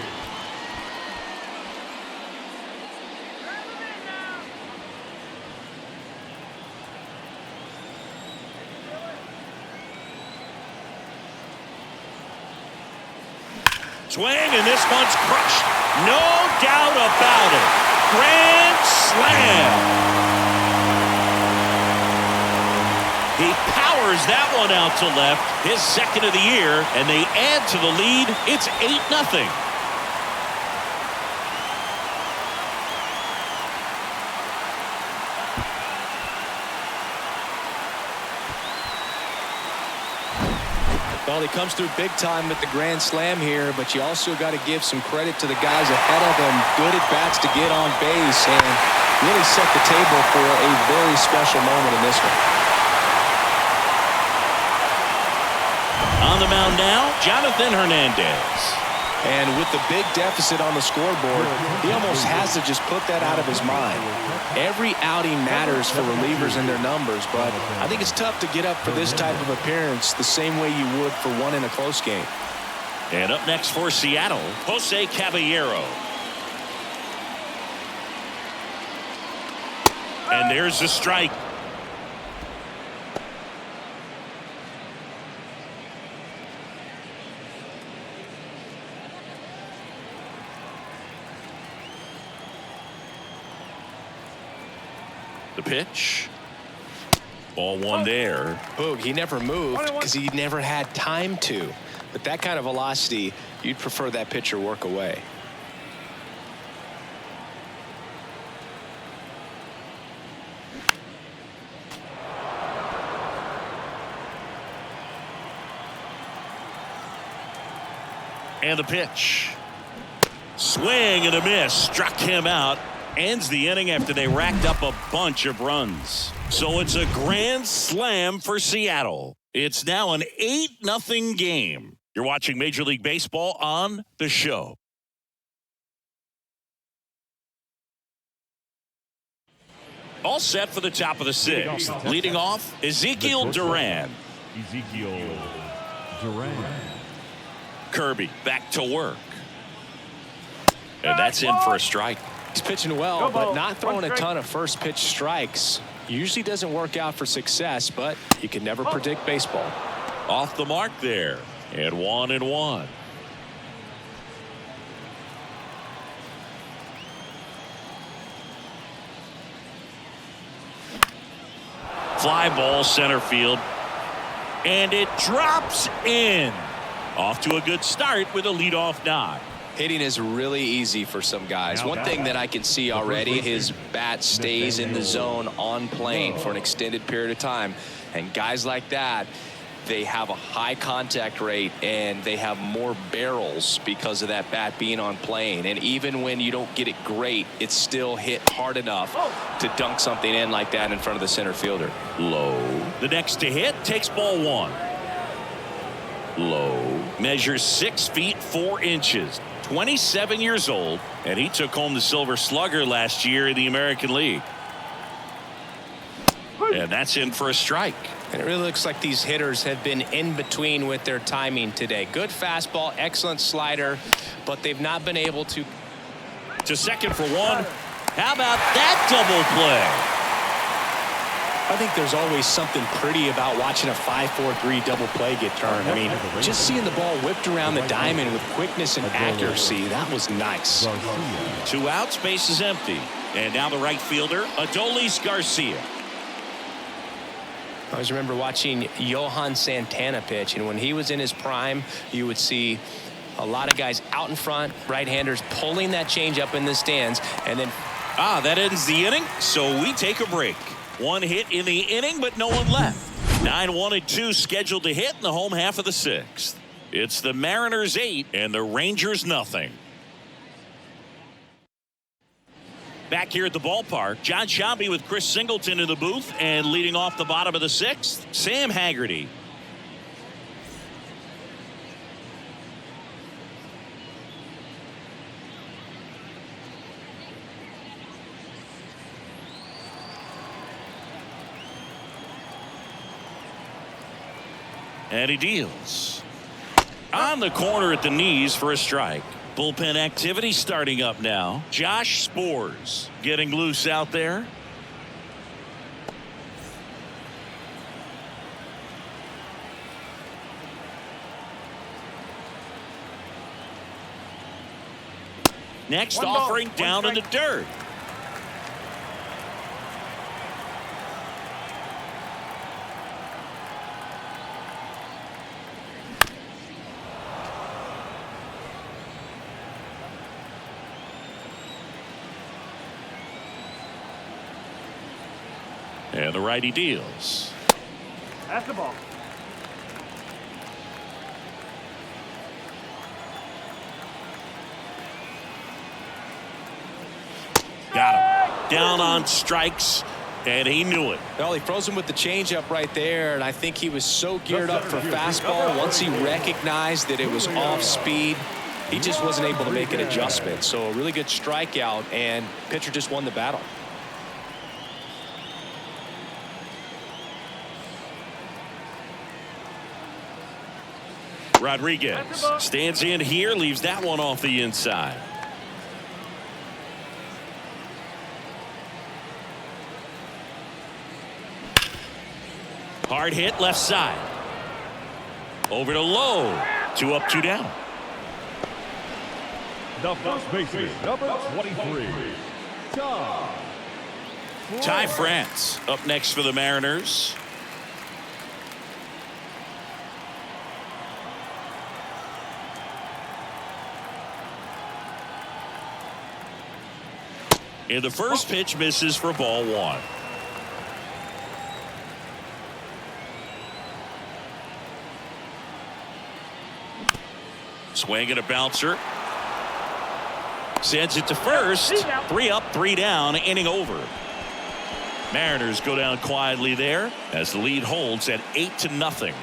Swing, and this one's crushed. No doubt about it. Grand slam. He powers that one out to left, his second of the year, and they add to the lead. It's 8-0. Well, he comes through big time with the grand slam here, but you also got to give some credit to the guys ahead of him. Good at-bats to get on base and really set the table for a very special moment in this one. On the mound now, Jonathan Hernandez. And with the big deficit on the scoreboard, he almost has to just put that out of his mind. Every outing matters for relievers and their numbers, but I think it's tough to get up for this type of appearance the same way you would for one in a close game. And up next for Seattle, Jose Caballero. And there's the strike. The pitch. Ball one there. Boog, he never moved because he never had time to. But that kind of velocity, you'd prefer that pitcher work away. And the pitch. Swing and a miss. Struck him out. Ends the inning after they racked up a bunch of runs. So it's a grand slam for Seattle. It's now an 8-0 game. You're watching Major League Baseball on The Show. All set for the top of the sixth. Leading off, Ezekiel Duran. Ezekiel Duran. Kirby back to work. And that's in for a strike. He's pitching well, but not throwing a ton of first pitch strikes. Usually doesn't work out for success, but you can never predict baseball. Off the mark there. And 1-1. Fly ball center field. And it drops in. Off to a good start with a leadoff knock. Hitting is really easy for some guys. One thing that I can see already, his bat stays in the zone on plane for an extended period of time. And guys like that, they have a high contact rate and they have more barrels because of that bat being on plane. And even when you don't get it great, it's still hit hard enough to dunk something in like that in front of the center fielder. Low. The next to hit takes ball one. Low. Measures 6 feet 4 inches. 27 years old, and he took home the Silver Slugger last year in the American League. And that's in for a strike. And it really looks like these hitters have been in between with their timing today. Good fastball, excellent slider, but they've not been able to. To second for one. How about that double play? I think there's always something pretty about watching a 5-4-3 double play get turned. I mean, just seeing the ball whipped around the diamond with quickness and accuracy, that was nice. 2 outs, base is empty. And now the right fielder, Adolis Garcia. I always remember watching Johan Santana pitch, and when he was in his prime, you would see a lot of guys out in front, right-handers pulling that change up in the stands, and then. That ends the inning, so we take a break. 1 hit in the inning, but no one left. 9-1-2 scheduled to hit in the home half of the 6th. It's the Mariners 8 and the Rangers nothing. Back here at the ballpark, John Sciambi with Chris Singleton in the booth, and leading off the bottom of the 6th, Sam Haggerty. And he deals. On the corner at the knees for a strike. Bullpen activity starting up now. Josh Spores getting loose out there. Next One ball, offering one down in the strike. dirt. And the righty deals. That's the ball. Got him. Down on strikes, and he knew it. Well, he froze him with the changeup right there, and I think he was so geared up for fastball. Once he recognized that it was off speed, he just wasn't able to make an adjustment. So a really good strikeout, and pitcher just won the battle. Rodriguez stands in here, leaves that one off the inside. Hard hit left side. Over to Lowe. 2 up, 2 down. The first baseman, number 23, Ty France up next for the Mariners. And the first pitch misses for ball 1. Swing and a bouncer. Sends it to first. 3 up, 3 down, inning over. Mariners go down quietly there as the lead holds at 8-0.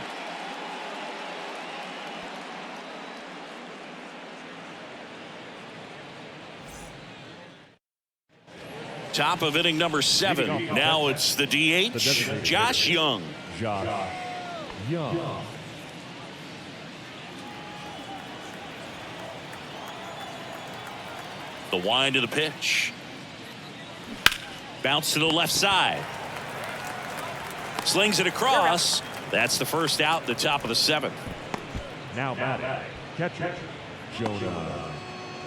Top of inning number 7. Now it's the DH, Josh Young. Josh Young. The wind of the pitch. Bounce to the left side. Slings it across. That's the first out, the top of the 7th. Now batting, catcher, Jonah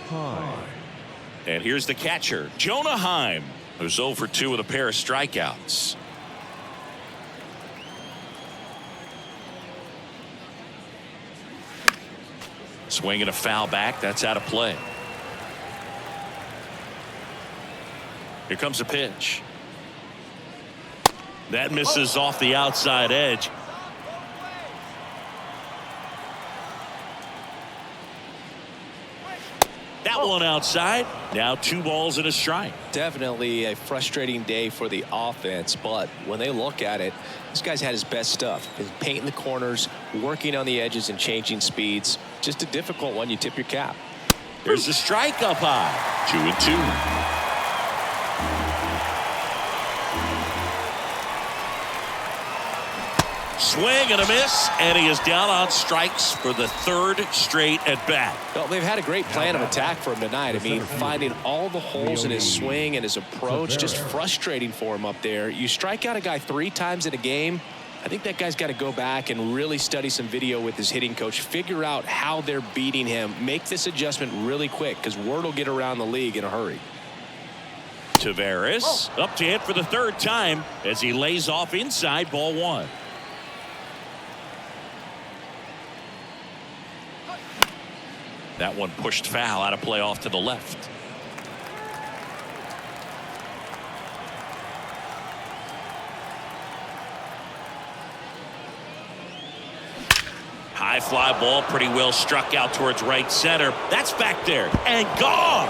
Heim. And here's the catcher, Jonah Heim, who's 0 for 2 with a pair of strikeouts. Swinging a foul back. That's out of play. Here comes a pitch. That misses off the outside edge. That one outside. Now 2 balls and a strike. Definitely a frustrating day for the offense, but when they look at it, this guy's had his best stuff. He's painting the corners, working on the edges, and changing speeds. Just a difficult one. You tip your cap. There's the strike up high. 2-2. Swing and a miss, and he is down on strikes for the 3rd straight at bat. Well, they've had a great plan of attack for him tonight. I mean, finding all the holes in his swing and his approach, just frustrating for him up there. You strike out a guy 3 times in a game, I think that guy's got to go back and really study some video with his hitting coach, figure out how they're beating him, make this adjustment really quick, because word will get around the league in a hurry. Taveras up to hit for the 3rd time as he lays off inside, ball 1. That one pushed foul, out of play off to the left. High fly ball, pretty well struck out towards right center. That's back there and gone.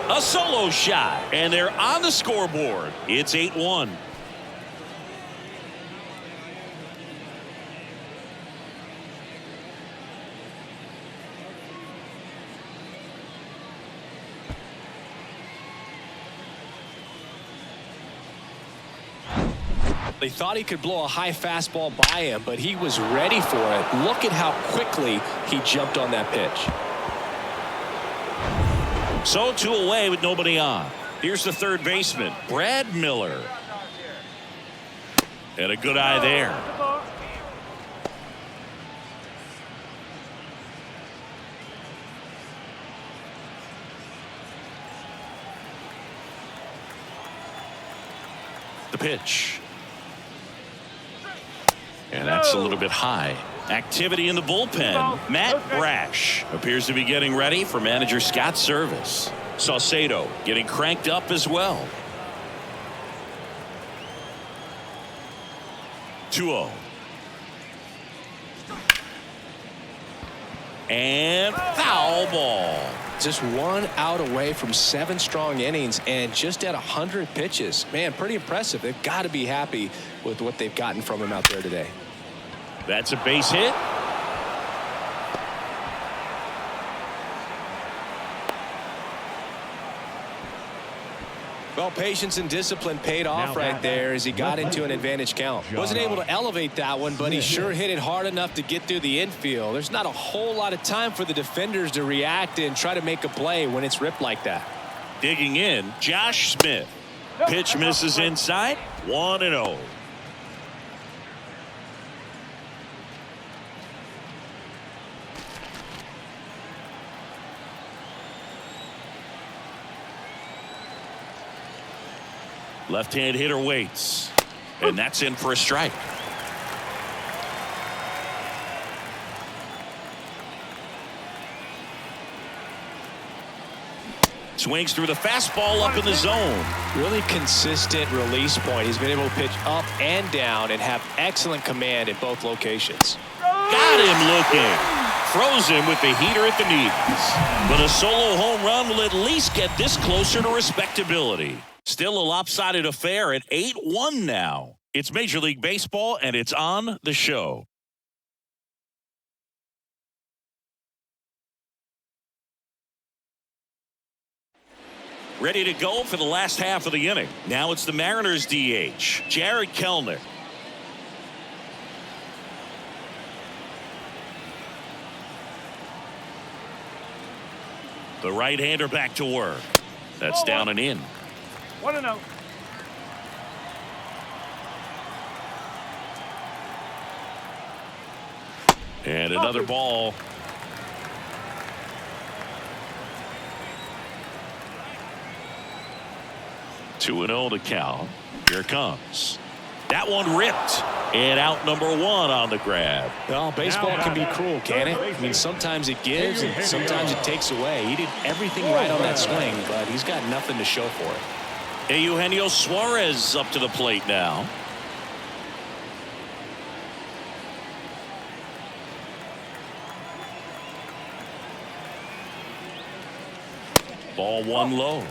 A solo shot, and they're on the scoreboard. It's 8-1. They thought he could blow a high fastball by him, but he was ready for it. Look at how quickly he jumped on that pitch. So 2 away with nobody on. Here's the 3rd baseman, Brad Miller. And a good eye there. pitch. And that's a little bit high. Activity in the bullpen. Matt Brash appears to be getting ready for manager Scott's service. Saucedo getting cranked up as well. 2-0. And foul ball. Just 1 out away from 7 strong innings and just at 100 pitches. Man, pretty impressive. They've got to be happy with what they've gotten from him out there today. That's a base hit. Well, patience and discipline paid off right there as he got into an advantage count. Wasn't able to elevate that one, but he sure hit it hard enough to get through the infield. There's not a whole lot of time for the defenders to react and try to make a play when it's ripped like that. Digging in, Josh Smith. Pitch misses inside. 1-0. Left-hand hitter waits, and that's in for a strike. Swings through the fastball up in the zone. Really consistent release point. He's been able to pitch up and down and have excellent command in both locations. Got him looking. Throws him with the heater at the knees. But a solo home run will at least get this closer to respectability. Still a lopsided affair at 8-1 now. It's Major League Baseball, and it's on the show. Ready to go for the last half of the inning. Now it's the Mariners DH, Jared Kellner. The right-hander back to work. That's down and in. 1-0. And another ball. Two and 0 to count. Here it comes. That one ripped. And out number 1 on the grab. Well, baseball can be cruel, can it? I mean, sometimes it gives and sometimes it takes away. He did everything right on that swing, but he's got nothing to show for it. Eugenio Suarez up to the plate now. Ball 1 low.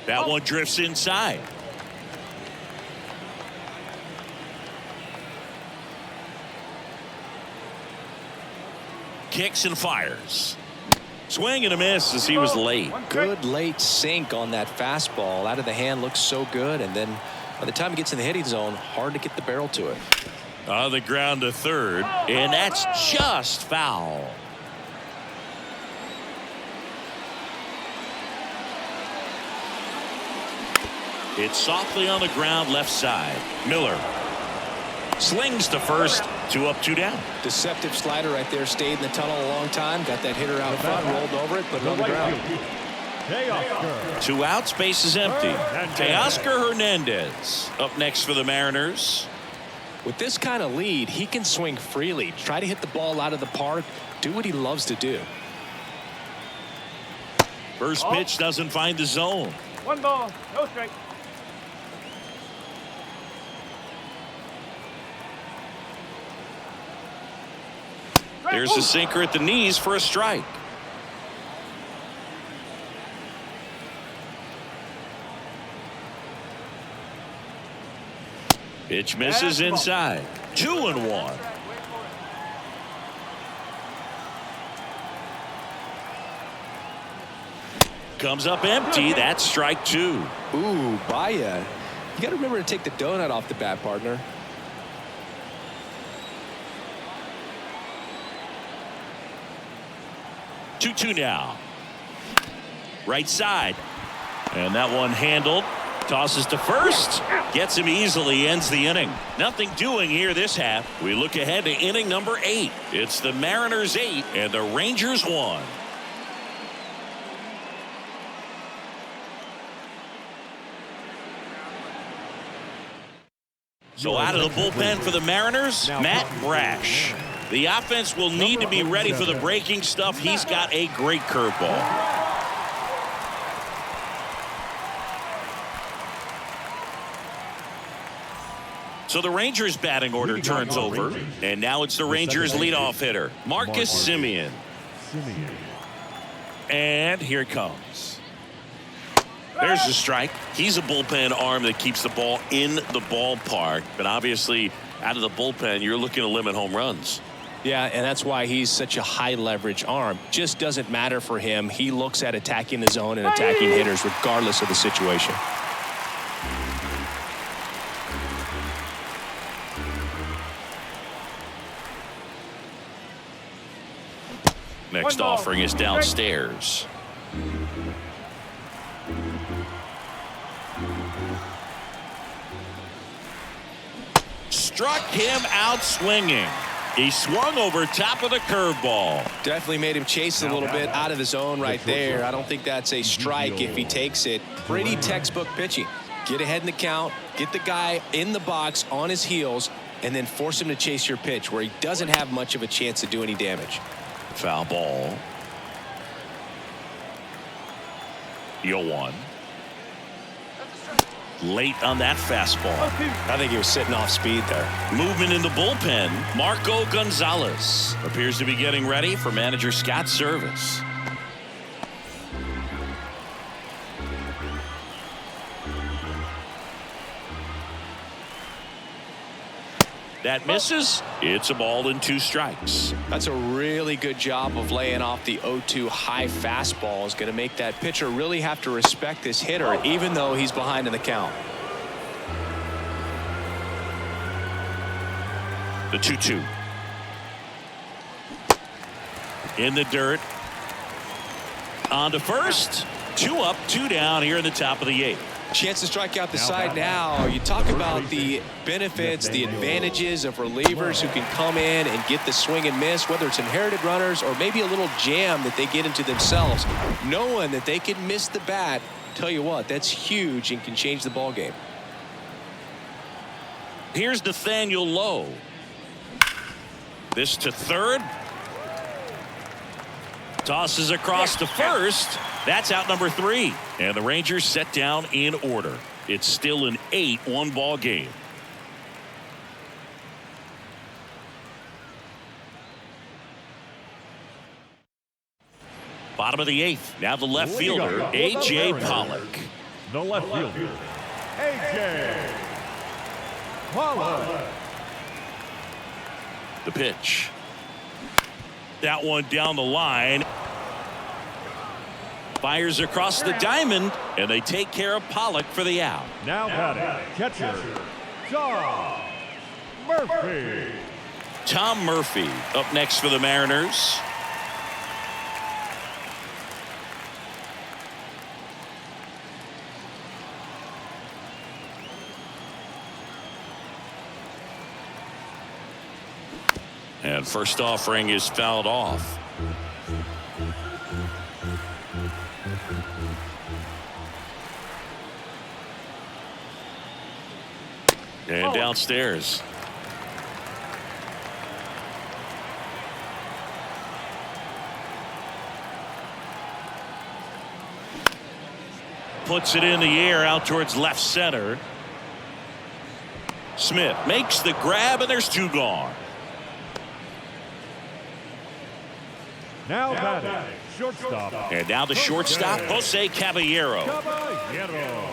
That one drifts inside. Kicks and fires. Swing and a miss as he was late. Good late sink on that fastball. Out of the hand looks so good, and then by the time it gets in the hitting zone, hard to get the barrel to it. On the ground to third, and that's just foul. It's softly on the ground left side. Miller slings to first. 2 up, 2 down. Deceptive slider right there. Stayed in the tunnel a long time. Got that hitter out front, rolled over it, put it on the ground. 2 outs, base is empty. Teoscar Hernandez up next for the Mariners. With this kind of lead, he can swing freely. Try to hit the ball out of the park. Do what he loves to do. First pitch doesn't find the zone. 1 ball, no strike. There's a sinker at the knees for a strike. Pitch misses inside. 2-1. Comes up empty. That's strike 2. Ooh, Baya. You got to remember to take the donut off the bat, partner. 2-2 now. Right side. And that one handled. Tosses to first. Gets him easily. Ends the inning. Nothing doing here this half. We look ahead to inning number 8. It's the Mariners 8 and the Rangers 1. So out of the bullpen for the Mariners, Matt Brash. The offense will need to be ready for the breaking stuff. He's got a great curveball. So the Rangers batting order turns over, and now it's the Rangers leadoff hitter, Marcus Semien. And here it comes. There's the strike. He's a bullpen arm that keeps the ball in the ballpark, but obviously out of the bullpen, you're looking to limit home runs. Yeah, and that's why he's such a high leverage arm. Just doesn't matter for him. He looks at attacking the zone and attacking hitters regardless of the situation. Next offering is downstairs. Struck him out swinging. He swung over top of the curveball. Definitely made him chase a little bit out of the zone right there. I don't think that's a strike if he takes it. Pretty textbook pitching. Get ahead in the count, get the guy in the box on his heels, and then force him to chase your pitch where he doesn't have much of a chance to do any damage. Foul ball. 0-1. Late on that fastball. I think he was sitting off speed there. Movement in the bullpen. Marco Gonzalez appears to be getting ready for manager Scott's service. That misses. It's a ball and 2 strikes. That's a really good job of laying off the 0-2 high fastball. Is going to make that pitcher really have to respect this hitter even though he's behind in the count. The 2-2. In the dirt. On to first. 2 up, 2 down here in the top of the 8th. Chance to strike out the side now. You talk about the benefits, the advantages of relievers who can come in and get the swing and miss, whether it's inherited runners or maybe a little jam that they get into themselves. Knowing that they can miss the bat, tell you what, that's huge and can change the ball game. Here's Nathaniel Lowe. This to third. Tosses across to first. That's out number 3. And the Rangers set down in order. It's still an 8-1 ball game. Bottom of the 8th. Now the left fielder, A.J. Pollock. The left fielder, A.J. Pollock. The pitch. That one down the line. Fires across the diamond, and they take care of Pollock for the out. Now batting, catcher, Tom Murphy. Tom Murphy up next for the Mariners. And first offering is fouled off. And downstairs. Puts it in the air out towards left center. Smith makes the grab, and there's 2 gone. Now batting, shortstop. And now the shortstop, Jose Caballero. Caballero.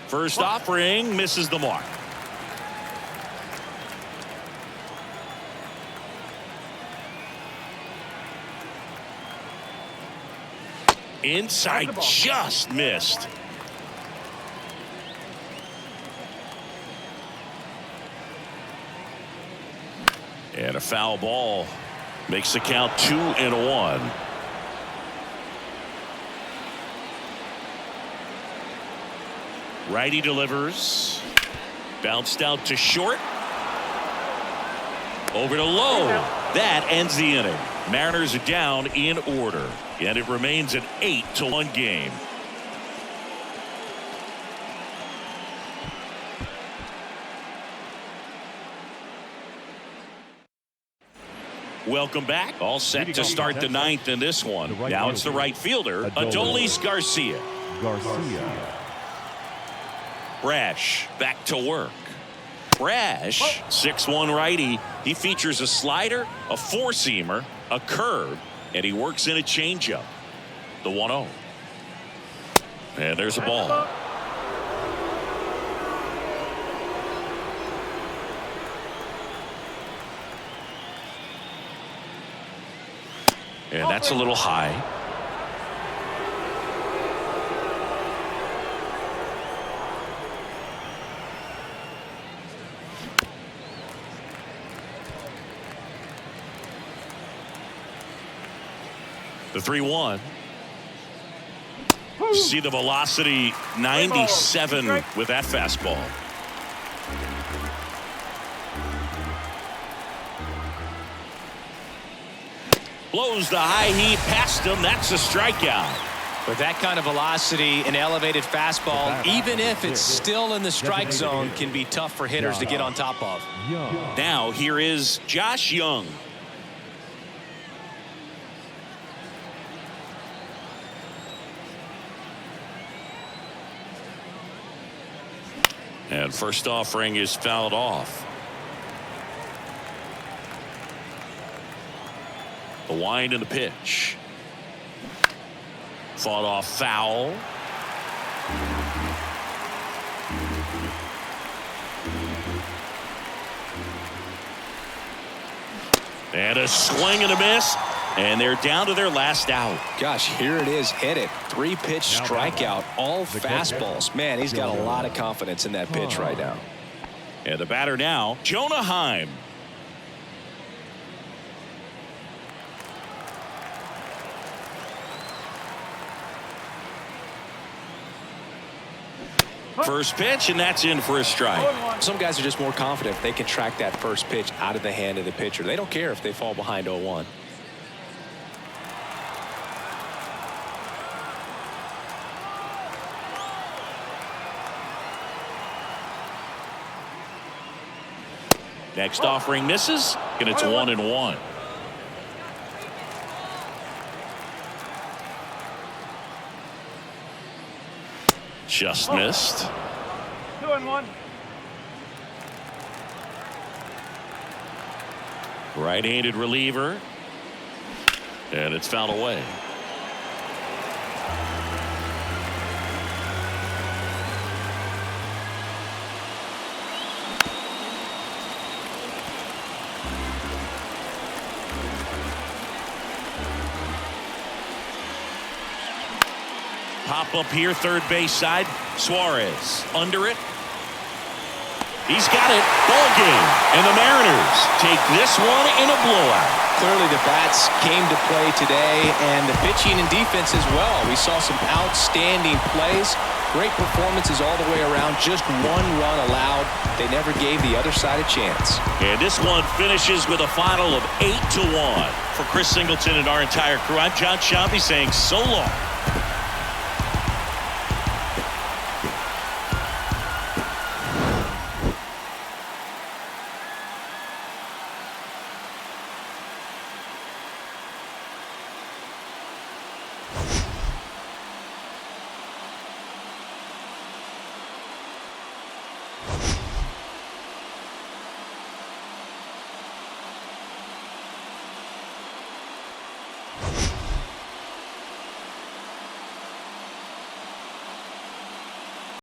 First offering misses the mark. Inside, just missed. And a foul ball makes the count 2-1. Righty delivers. Bounced out to short. Over to low. That ends the inning. Mariners are down in order. And it remains an 8-1 game. Welcome back. All set to start the ninth in this one. Now it's the right fielder, Adolis Garcia. Brash back to work. Brash, 6'1" righty. He features a slider, a four-seamer, a curve, and he works in a changeup. The 1-0. And there's a ball. And that's a little high. The 3-1. See the velocity, 97 with that fastball. Blows the high heat past him. That's a strikeout. With that kind of velocity, an elevated fastball, even if it's still in the strike zone, can be tough for hitters to get on top of. Now here is Josh Young. And first offering is fouled off. The wind and the pitch. Fought off foul. And a swing and a miss. And they're down to their last out. Gosh, here it is, hit it. 3-pitch strikeout, all fastballs. Man, he's got a lot of confidence in that pitch right now. And the batter now, Jonah Heim. First pitch, and that's in for a strike. Some guys are just more confident if they can track that first pitch out of the hand of the pitcher. They don't care if they fall behind 0-1. Next offering misses, and it's 1-1. Just missed. 2-1. Right-handed reliever, and it's fouled away. Pop up here, third base side. Suarez under it. He's got it. Ball game. And the Mariners take this one in a blowout. Clearly the bats came to play today, and the pitching and defense as well. We saw some outstanding plays. Great performances all the way around. Just one run allowed. They never gave the other side a chance. And this one finishes with a final of 8-1. For Chris Singleton and our entire crew, I'm John Shampi saying so long.